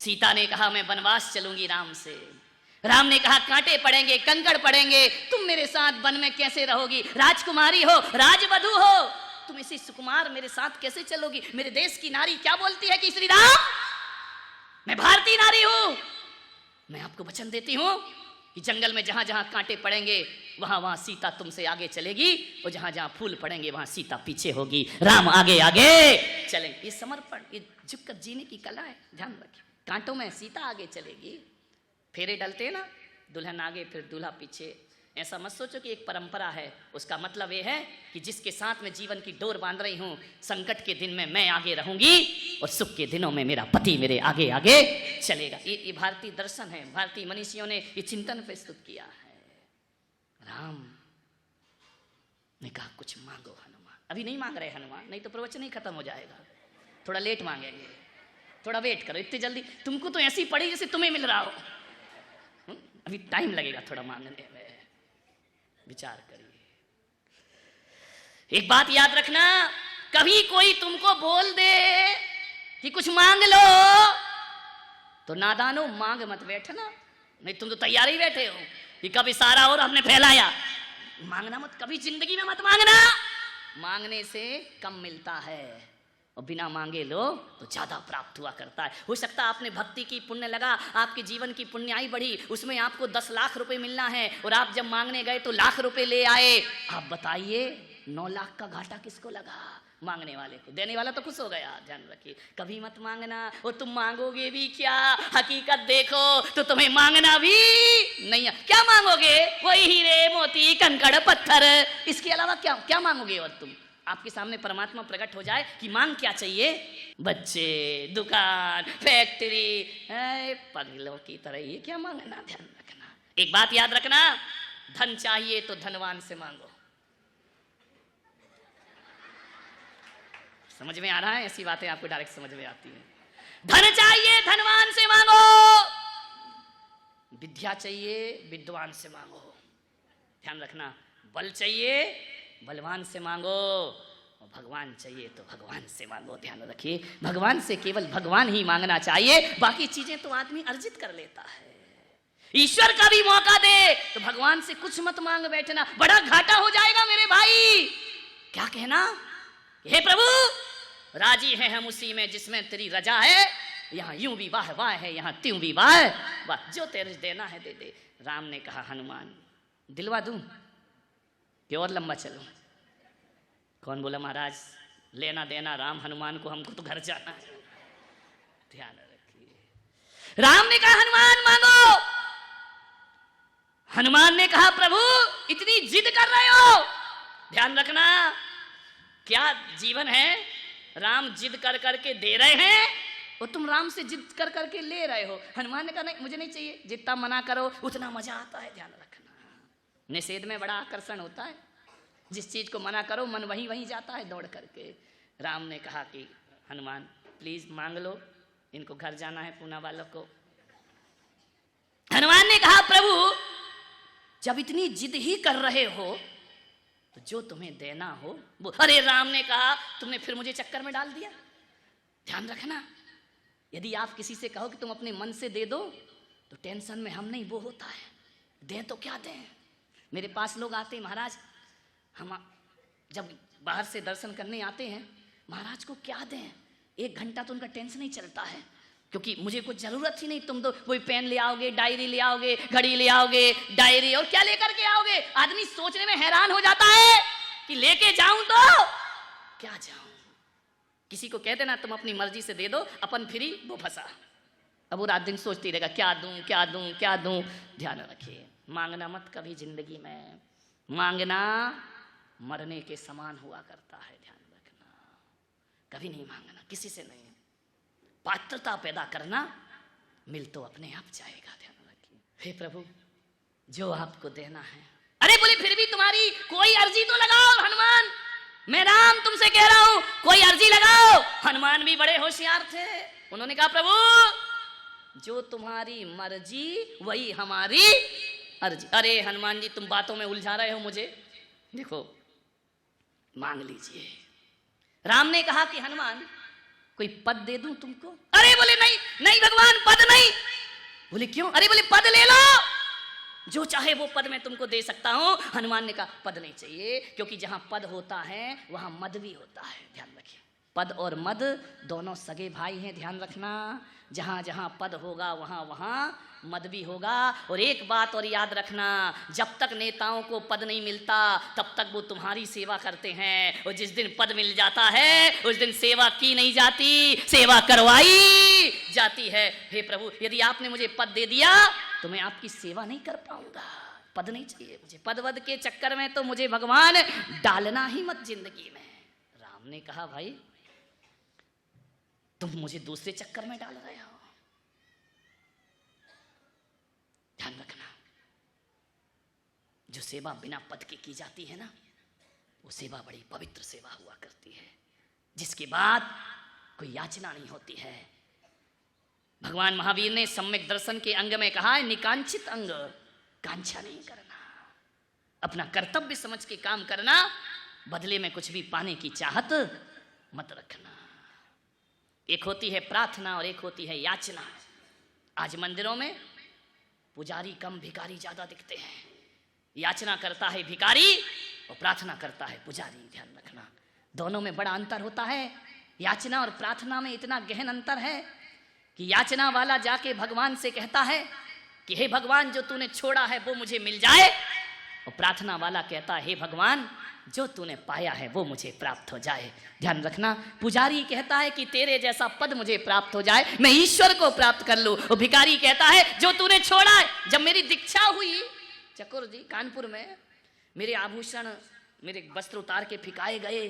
सीता ने कहा मैं वनवास चलूंगी राम से। राम ने कहा कांटे पड़ेंगे, कंकड़ पड़ेंगे, तुम मेरे साथ वन में कैसे रहोगी? राजकुमारी हो, राजवधू हो, तुम इसी सुकुमार मेरे साथ कैसे चलोगी? मेरे देश की नारी क्या बोलती है कि श्री राम, मैं भारतीय नारी हूं, मैं आपको वचन देती हूं कि जंगल में जहां जहां कांटे पड़ेंगे वहां वहां सीता तुमसे आगे चलेगी, और जहां जहां फूल पड़ेंगे वहां सीता पीछे होगी, राम आगे आगे चलेंगे। ये समर्पण, ये झुककर जीने की कला है, ध्यान रखिए। कांटों में सीता आगे चलेगी, फेरे डलते हैं ना, दुल्हन आगे फिर दूल्हा पीछे। ऐसा मत सोचो कि एक परंपरा है, उसका मतलब यह है कि जिसके साथ मैं जीवन की डोर बांध रही हूं, संकट के दिन में मैं आगे रहूंगी और सुख के दिनों में मेरा पति मेरे आगे आगे चलेगा। ये भारतीय दर्शन है, भारतीय मनीषियों ने ये चिंतन प्रस्तुत किया है। राम ने कहा कुछ मांगो हनुमान। अभी नहीं मांग रहे हनुमान, नहीं तो प्रवचन ही खत्म हो जाएगा, थोड़ा लेट मांगेंगे, थोड़ा वेट करो। इतनी जल्दी तुमको तो ऐसी पड़ी जैसे तुम्हें मिल रहा हो, अभी टाइम लगेगा थोड़ा मांगने में, विचार करिए। एक बात याद रखना, कभी कोई तुमको बोल दे कि कुछ मांग लो तो नादानो मांग मत बैठना, नहीं तुम तो तैयार ही बैठे हो कि कब इशारा और हमने फैलाया। मांगना मत, कभी जिंदगी में मत मांगना, मांगने से कम मिलता है और बिना मांगे लो तो ज्यादा प्राप्त हुआ करता है। हो सकता है आपने भक्ति की, पुण्य लगा, आपके जीवन की पुण्याई बढ़ी, उसमें आपको 10 लाख रुपए मिलना है और आप जब मांगने गए तो लाख रुपए ले आए। आप बताइए 9 लाख का घाटा किसको लगा? मांगने वाले को। देने वाला तो खुश हो गया। ध्यान रखिए, कभी मत मांगना, और तुम मांगोगे भी क्या, हकीकत देखो तो तुम्हें मांगना भी नहीं है। क्या मांगोगे? वही हीरे मोती कंकड़ पत्थर, इसके अलावा क्या क्या मांगोगे? और तुम, आपके सामने परमात्मा प्रकट हो जाए कि मांग क्या चाहिए? बच्चे, दुकान, फैक्ट्री, पगलों की तरह ये क्या मांगना? ध्यान रखना, एक बात याद रखना, धन चाहिए तो धनवान से मांगो। समझ में आ रहा है? ऐसी बातें आपको डायरेक्ट समझ में आती है। धन चाहिए धनवान से मांगो, विद्या चाहिए विद्वान से मांगो। ध्यान रखना, बल चाहिए बलवान से मांगो, और भगवान चाहिए तो भगवान से मांगो। ध्यान रखिए, भगवान से केवल भगवान ही मांगना चाहिए, बाकी चीजें तो आदमी अर्जित कर लेता है। ईश्वर का भी मौका दे तो भगवान से कुछ मत मांग बैठना, बड़ा घाटा हो जाएगा मेरे भाई। क्या कहना? हे प्रभु, राजी हैं हम उसी में जिसमें तेरी रजा है, यहाँ यूं भी वाह वाह है, यहाँ त्यों भी वाह वाह, जो तेरे देना है दे दे। राम ने कहा हनुमान दिलवा दूं कि और लंबा चलो? कौन बोला महाराज लेना देना राम हनुमान को, हमको तो घर जाना है। ध्यान रखिए, राम ने कहा हनुमान मांगो। हनुमान ने कहा प्रभु इतनी जिद कर रहे हो? ध्यान रखना, क्या जीवन है? राम जिद कर करके दे रहे हैं और तुम राम से जिद कर करके ले रहे हो। हनुमान ने कहा नहीं, मुझे नहीं चाहिए, जितना मना करो उतना मजा आता है। ध्यान रखना, निषेध में बड़ा आकर्षण होता है, जिस चीज को मना करो मन वहीं वहीं जाता है दौड़ करके। राम ने कहा कि हनुमान प्लीज मांग लो, इनको घर जाना है पूना वालों को। हनुमान ने कहा प्रभु जब इतनी जिद ही कर रहे हो तो जो तुम्हें देना हो वो। अरे राम ने कहा तुमने फिर मुझे चक्कर में डाल दिया। ध्यान रखना, यदि आप किसी से कहो कि तुम अपने मन से दे दो तो टेंशन में हम नहीं, वो होता है दें तो क्या दें। मेरे पास लोग आते हैं, महाराज हम जब बाहर से दर्शन करने आते हैं, महाराज को क्या दें? 1 घंटा तो उनका टेंशन ही चलता है, क्योंकि मुझे कुछ जरूरत ही नहीं। तुम तो कोई पेन ले आओगे, डायरी ले आओगे, घड़ी ले आओगे, डायरी और क्या लेकर के आओगे? आदमी सोचने में हैरान हो जाता है कि लेके जाऊं तो क्या जाऊं। किसी को कह देना तुम अपनी मर्जी से दे दो, अपन फ्री वो फंसा। अब वो रात दिन सोचती रहेगा क्या दूं क्या दूं क्या दूं। ध्यान रखिए, मांगना मत कभी जिंदगी में। मांगना मरने के समान हुआ करता है। ध्यान रखना, कभी नहीं मांगना, किसी से नहीं। पात्रता पैदा करना, मिल तो अपने आप जाएगा। ध्यान रखिए, हे प्रभु जो आपको देना है। अरे बोले फिर भी तुम्हारी कोई अर्जी तो लगाओ हनुमान, मैं राम तुमसे कह रहा हूं कोई अर्जी लगाओ। हनुमान भी बड़े होशियार थे, उन्होंने कहा प्रभु जो तुम्हारी मर्जी वही हमारी अर्जी। अरे हनुमान जी तुम बातों में उलझा रहे हो मुझे, देखो मांग लीजिए। राम ने कहा कि हनुमान कोई पद दे दूं तुमको? अरे बोले नहीं नहीं भगवान, पद बोले क्यों? अरे बोले पद ले लो, जो चाहे वो पद मैं तुमको दे सकता हूं। हनुमान ने कहा पद नहीं चाहिए, क्योंकि जहां पद होता है वहां मद भी होता है, ध्यान रखिए। पद और मद दोनों सगे भाई हैं, ध्यान रखना। जहां जहां पद होगा वहां वहां मद भी होगा। और एक बात और याद रखना, जब तक नेताओं को पद नहीं मिलता तब तक वो तुम्हारी सेवा करते हैं, और जिस दिन पद मिल जाता है उस दिन सेवा की नहीं जाती, सेवा करवाई जाती है। हे प्रभु, यदि आपने मुझे पद दे दिया तो मैं आपकी सेवा नहीं कर पाऊंगा। पद नहीं चाहिए मुझे, पद वद के चक्कर में तो मुझे भगवान डालना ही मत जिंदगी में। राम ने कहा भाई तुम मुझे दूसरे चक्कर में डाल रहे हो, ध्यान रखना। जो सेवा बिना पद के की जाती है ना, वो सेवा बड़ी पवित्र सेवा हुआ करती है, जिसके बाद कोई याचना नहीं होती है। भगवान महावीर ने सम्यक दर्शन के अंग में कहा है, निकांक्षित अंग, कांक्षा नहीं करना, अपना कर्तव्य समझ के काम करना, बदले में कुछ भी पाने की चाहत मत रखना। एक होती है प्रार्थना और एक होती है याचना। आज मंदिरों में पुजारी कम, भिखारी ज्यादा दिखते हैं। याचना करता है भिखारी और प्रार्थना करता है पुजारी, ध्यान रखना। दोनों में बड़ा अंतर होता है। याचना और प्रार्थना में इतना गहन अंतर है कि याचना वाला जाके भगवान से कहता है कि हे भगवान जो तूने छोड़ा है वो मुझे मिल जाए, और प्रार्थना वाला कहता है हे भगवान जो तूने पाया है वो मुझे प्राप्त हो जाए। ध्यान रखना, पुजारी कहता है कि तेरे जैसा पद मुझे प्राप्त हो जाए, मैं ईश्वर को प्राप्त कर लूं, और भिखारी कहता है जो तूने छोड़ा है। जब मेरी दीक्षा हुई चकोर जी कानपुर में, मेरे आभूषण, मेरे वस्त्र उतार के फिकाए गए,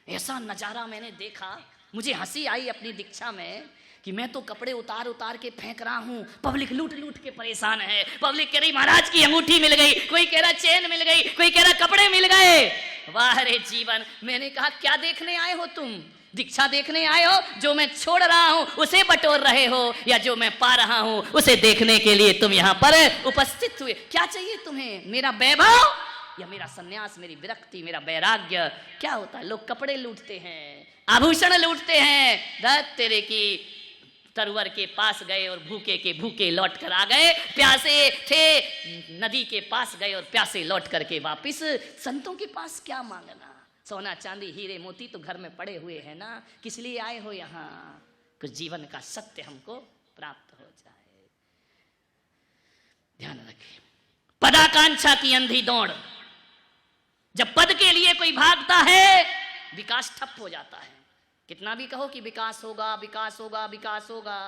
ऐसा नजारा मैंने देखा, मुझे हंसी आई अपनी दीक्षा में कि मैं तो कपड़े उतार उतार के फेंक रहा हूं, पब्लिक लूट लूट के परेशान है। पब्लिक कह रही महाराज की अंगूठी मिल गई, कोई कह रहा चेन मिल गई, कोई कह रहा कपड़े मिल गए। वाह रे जीवन। मैंने कहा क्या देखने आए हो तुम? दीक्षा देखने आए हो? जो मैं छोड़ रहा हूं उसे बटोर रहे हो, या जो मैं पा रहा हूं उसे देखने के लिए तुम यहाँ पर उपस्थित हुए? क्या चाहिए तुम्हें? मेरा वैभव या मेरा सन्यास, मेरी विरक्ति, मेरा वैराग्य? क्या होता है? लोग कपड़े लूटते हैं, आभूषण लूटते हैं, दत्त तेरे की तरवर के पास गए और भूखे के भूखे लौट कर आ गए, प्यासे थे नदी के पास गए और प्यासे लौट करके वापिस। संतों के पास क्या मांगना? सोना चांदी हीरे मोती तो घर में पड़े हुए हैं ना, किस लिए आए हो यहाँ? कुछ जीवन का सत्य हमको प्राप्त हो जाए। ध्यान रखिए, पदाकांक्षा की अंधी दौड़, जब पद के लिए कोई भागता है विकास ठप हो जाता है। कितना भी कहो कि विकास होगा विकास होगा विकास होगा,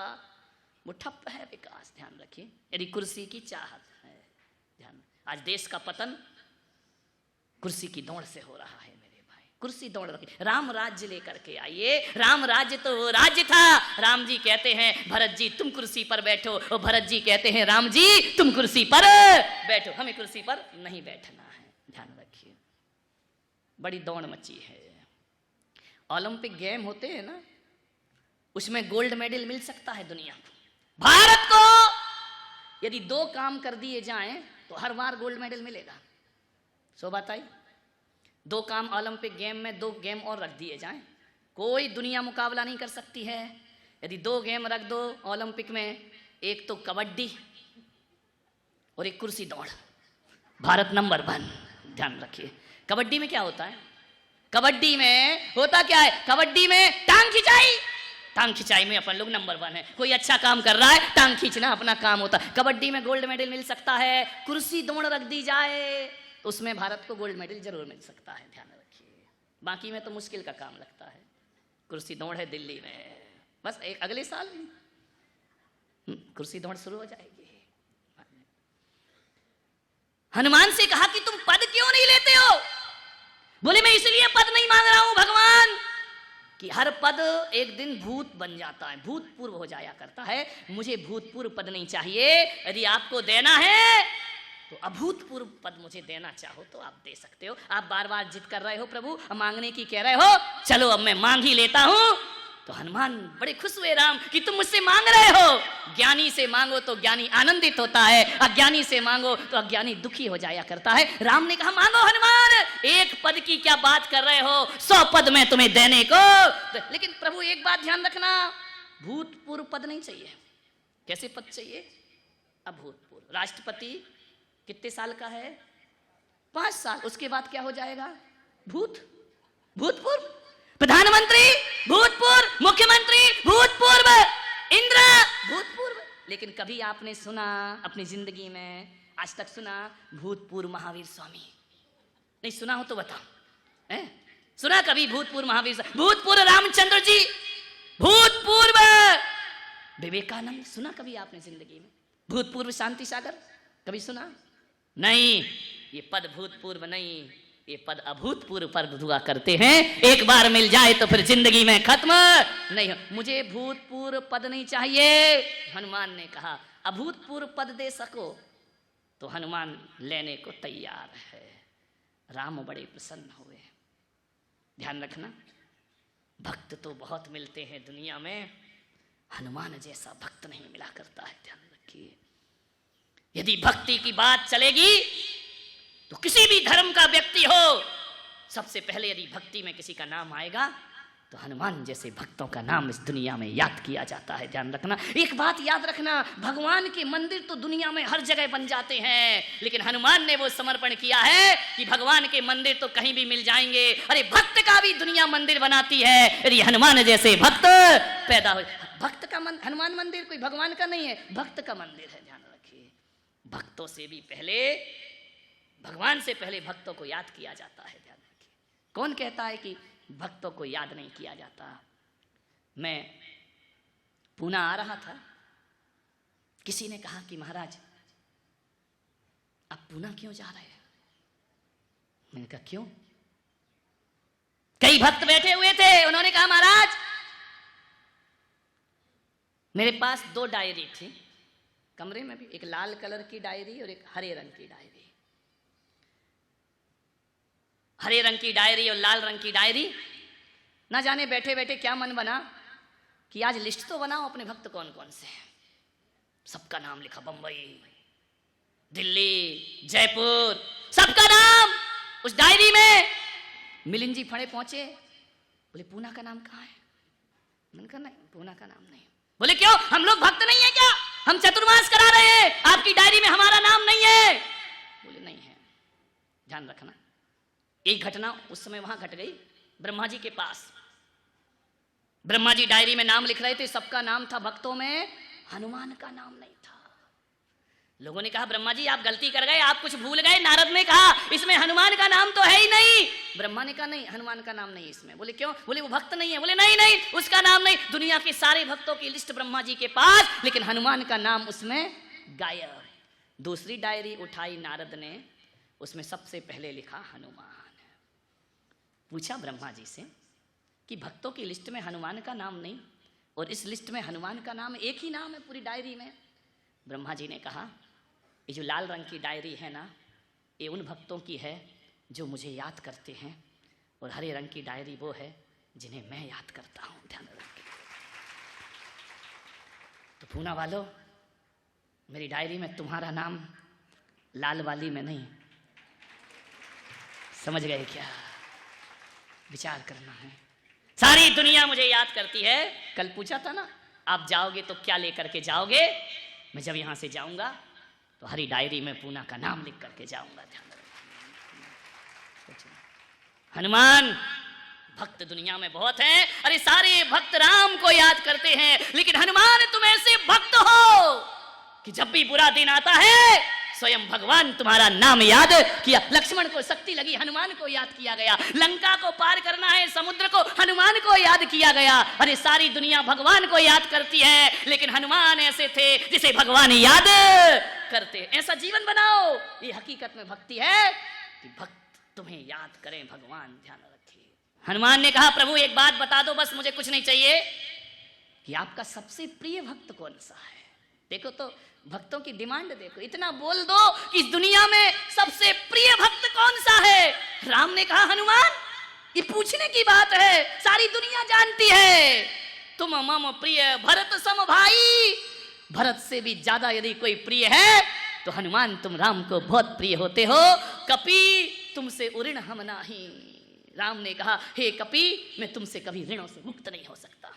वो ठप है विकास। ध्यान रखिए, यदि कुर्सी की चाहत है, ध्यान, आज देश का पतन कुर्सी की दौड़ से हो रहा है मेरे भाई। कुर्सी दौड़ रखिए, राम राज्य लेकर के आइए। राम राज्य तो वो राज्य था, राम जी कहते हैं भरत जी तुम कुर्सी पर बैठो, और भरत जी कहते हैं राम जी तुम कुर्सी पर बैठो, हमें कुर्सी पर नहीं बैठना है। ध्यान रखिए, बड़ी दौड़ मची है। ओलंपिक गेम होते हैं ना, उसमें गोल्ड मेडल मिल सकता है दुनिया को। भारत को यदि 2 काम कर दिए जाएं तो हर बार गोल्ड मेडल मिलेगा। सो बात आई, 2 काम ओलंपिक गेम में, 2 गेम और रख दिए जाएं, कोई दुनिया मुकाबला नहीं कर सकती है। यदि 2 गेम रख दो ओलंपिक में, एक तो कबड्डी और एक कुर्सी दौड़, भारत नंबर 1। ध्यान रखिए, कबड्डी में क्या होता है? कबड्डी में होता क्या है? कबड्डी में टांग खिंचाई, टांग खिंचाई में अपन लोग नंबर 1 है। कोई अच्छा काम कर रहा है, टांग खींचना अपना काम होता है। कबड्डी में गोल्ड मेडल मिल सकता है। कुर्सी दौड़ रख दी जाए तो उसमें भारत को गोल्ड मेडल जरूर मिल सकता है, ध्यान रखिए। बाकी में तो मुश्किल का काम लगता है। कुर्सी दौड़ है दिल्ली में, बस एक अगले साल कुर्सी दौड़ शुरू हो जाएगी। हनुमान से कहा कि तुम पद क्यों नहीं लेते हो? बोले मैं इसलिए पद नहीं मांग रहा हूं भगवान कि हर पद एक दिन भूत बन जाता है, भूतपूर्व हो जाया करता है। मुझे भूतपूर्व पद नहीं चाहिए। यदि आपको देना है तो अभूतपूर्व पद मुझे देना चाहो तो आप दे सकते हो। आप बार बार जिद कर रहे हो प्रभु, मांगने की कह रहे हो, चलो अब मैं मांग ही लेता हूं। तो हनुमान बड़े खुश हुए राम कि तुम मुझसे मांग रहे हो। ज्ञानी से मांगो तो ज्ञानी आनंदित होता है, अज्ञानी से मांगो तो अज्ञानी दुखी हो जाया करता है। राम ने कहा मांगो हनुमान, 1 पद की क्या बात कर रहे हो, 100 पद में तुम्हें देने को। लेकिन प्रभु एक बात ध्यान रखना, भूतपूर्व पद नहीं चाहिए। कैसे पद चाहिए? अभूतपूर्व। राष्ट्रपति कितने साल का है? 5 साल। उसके बाद क्या हो जाएगा? भूतपूर्व। प्रधानमंत्री भूतपूर्व, मुख्यमंत्री भूतपूर्व, इंद्र भूतपूर्व। लेकिन कभी आपने सुना अपनी जिंदगी में, आज तक सुना भूतपूर्व महावीर स्वामी? नहीं सुना हो तो बताओ, सुना कभी भूतपूर्व महावीर? भूतपूर्व रामचंद्र जी, भूतपूर्व विवेकानंद, सुना कभी आपने जिंदगी में? भूतपूर्व शांति सागर कभी सुना? नहीं। ये पद भूतपूर्व नहीं, ये पद अभूतपूर्व पद हुआ करते हैं। एक बार मिल जाए तो फिर जिंदगी में खत्म नहीं हो। मुझे भूतपूर्व पद नहीं चाहिए। हनुमान ने कहा अभूतपूर्व पद दे सको तो हनुमान लेने को तैयार है। राम बड़े प्रसन्न हुए। ध्यान रखना, भक्त तो बहुत मिलते हैं दुनिया में, हनुमान जैसा भक्त नहीं मिला करता है। ध्यान रखिए, यदि भक्ति की बात चलेगी तो किसी भी धर्म का व्यक्ति हो, सबसे पहले यदि भक्ति में किसी का नाम आएगा तो हनुमान जैसे भक्तों का नाम इस दुनिया में याद किया जाता है। ध्यान रखना, एक बात याद रखना, भगवान के मंदिर तो दुनिया में हर जगह बन जाते हैं, लेकिन हनुमान ने वो समर्पण किया है कि भगवान के मंदिर तो कहीं भी मिल जाएंगे। अरे भक्त का भी दुनिया मंदिर बनाती है यदि हनुमान जैसे भक्त पैदा हो। भक्त का हनुमान मंदिर कोई भगवान का नहीं है, भक्त का मंदिर है। ध्यान रखिए, भक्तों से भी पहले, भगवान से पहले भक्तों को याद किया जाता है। ध्यान रखिए, कौन कहता है कि भक्तों को याद नहीं किया जाता? मैं पूना आ रहा था, किसी ने कहा कि महाराज आप पूना क्यों जा रहे हैं? मैंने कहा क्यों? कई भक्त बैठे हुए थे, उन्होंने कहा महाराज मेरे पास 2 डायरी थी कमरे में भी, एक लाल कलर की डायरी और एक हरे रंग की डायरी। हरे रंग की डायरी और लाल रंग की डायरी, ना जाने बैठे बैठे क्या मन बना कि आज लिस्ट तो बनाओ अपने भक्त कौन कौन से हैं। सबका नाम लिखा, बंबई, दिल्ली, जयपुर, सबका नाम उस डायरी में। मिलिंद जी फड़े पहुंचे, बोले पूना का नाम कहाँ है? मैंने कहा नहीं, पूना का नाम नहीं। बोले क्यों, हम लोग भक्त नहीं है क्या? हम चतुर्मास करा रहे हैं, आपकी डायरी में हमारा नाम नहीं है। बोले नहीं है। ध्यान रखना, एक घटना उस समय वहां घट गई ब्रह्मा जी के पास। ब्रह्मा जी डायरी में नाम लिख रहे थे, सबका नाम था, भक्तों में हनुमान का नाम नहीं था। लोगों ने कहा ब्रह्मा जी आप गलती कर गए, आप कुछ भूल गए। नारद ने कहा इसमें हनुमान का नाम तो है ही नहीं। ब्रह्मा ने कहा नहीं, हनुमान का नाम नहीं इसमें। बोले क्यों? बोले वो भक्त नहीं है। बोले नहीं नहीं, उसका नाम नहीं। दुनिया के सारे भक्तों की लिस्ट ब्रह्मा जी के पास, लेकिन हनुमान का नाम उसमें गायब। दूसरी डायरी उठाई नारद ने, उसमें सबसे पहले लिखा हनुमान। पूछा ब्रह्मा जी से कि भक्तों की लिस्ट में हनुमान का नाम नहीं और इस लिस्ट में हनुमान का नाम एक ही नाम है पूरी डायरी में। ब्रह्मा जी ने कहा ये जो लाल रंग की डायरी है ना, ये उन भक्तों की है जो मुझे याद करते हैं, और हरे रंग की डायरी वो है जिन्हें मैं याद करता हूं। ध्यान रखिए। तो पूना वालों, मेरी डायरी में तुम्हारा नाम लाल वाली में नहीं, समझ गए क्या? विचार करना है। सारी दुनिया मुझे याद करती है। कल पूछा था ना आप जाओगे तो क्या लेकर के जाओगे? मैं जब यहां से जाऊंगा तो हरी डायरी में पूना का नाम लिख करके जाऊंगा। ध्यान रखना, हनुमान भक्त दुनिया में बहुत हैं। अरे सारे भक्त राम को याद करते हैं, लेकिन हनुमान तुम ऐसे भक्त हो कि जब भी बुरा दिन आता है स्वयं भगवान तुम्हारा नाम याद किया। लक्ष्मण को शक्ति लगी, हनुमान को याद किया गया। लंका को पार करना है, समुद्र को, हनुमान को याद किया गया। अरे सारी दुनिया भगवान को याद करती है, लेकिन हनुमान ऐसे थे जिसे भगवान याद करते। ऐसा जीवन बनाओ, ये हकीकत में भक्ति है कि भक्त तुम्हें याद करें भगवान। ध्यान रखिए। हनुमान ने कहा प्रभु एक बात बता दो, बस मुझे कुछ नहीं चाहिए, कि आपका सबसे प्रिय भक्त कौन सा है? देखो तो भक्तों की डिमांड देखो, इतना बोल दो कि इस दुनिया में सबसे प्रिय भक्त कौन सा है? राम ने कहा हनुमान, ये पूछने की बात है, सारी दुनिया जानती है तुम मम प्रिय भरत सम भाई। भरत से भी ज्यादा यदि कोई प्रिय है तो हनुमान तुम राम को बहुत प्रिय होते हो। कपि तुमसे उऋण हम नाही। राम ने कहा हे कपि, मैं तुमसे कभी ऋणों से मुक्त नहीं हो सकता।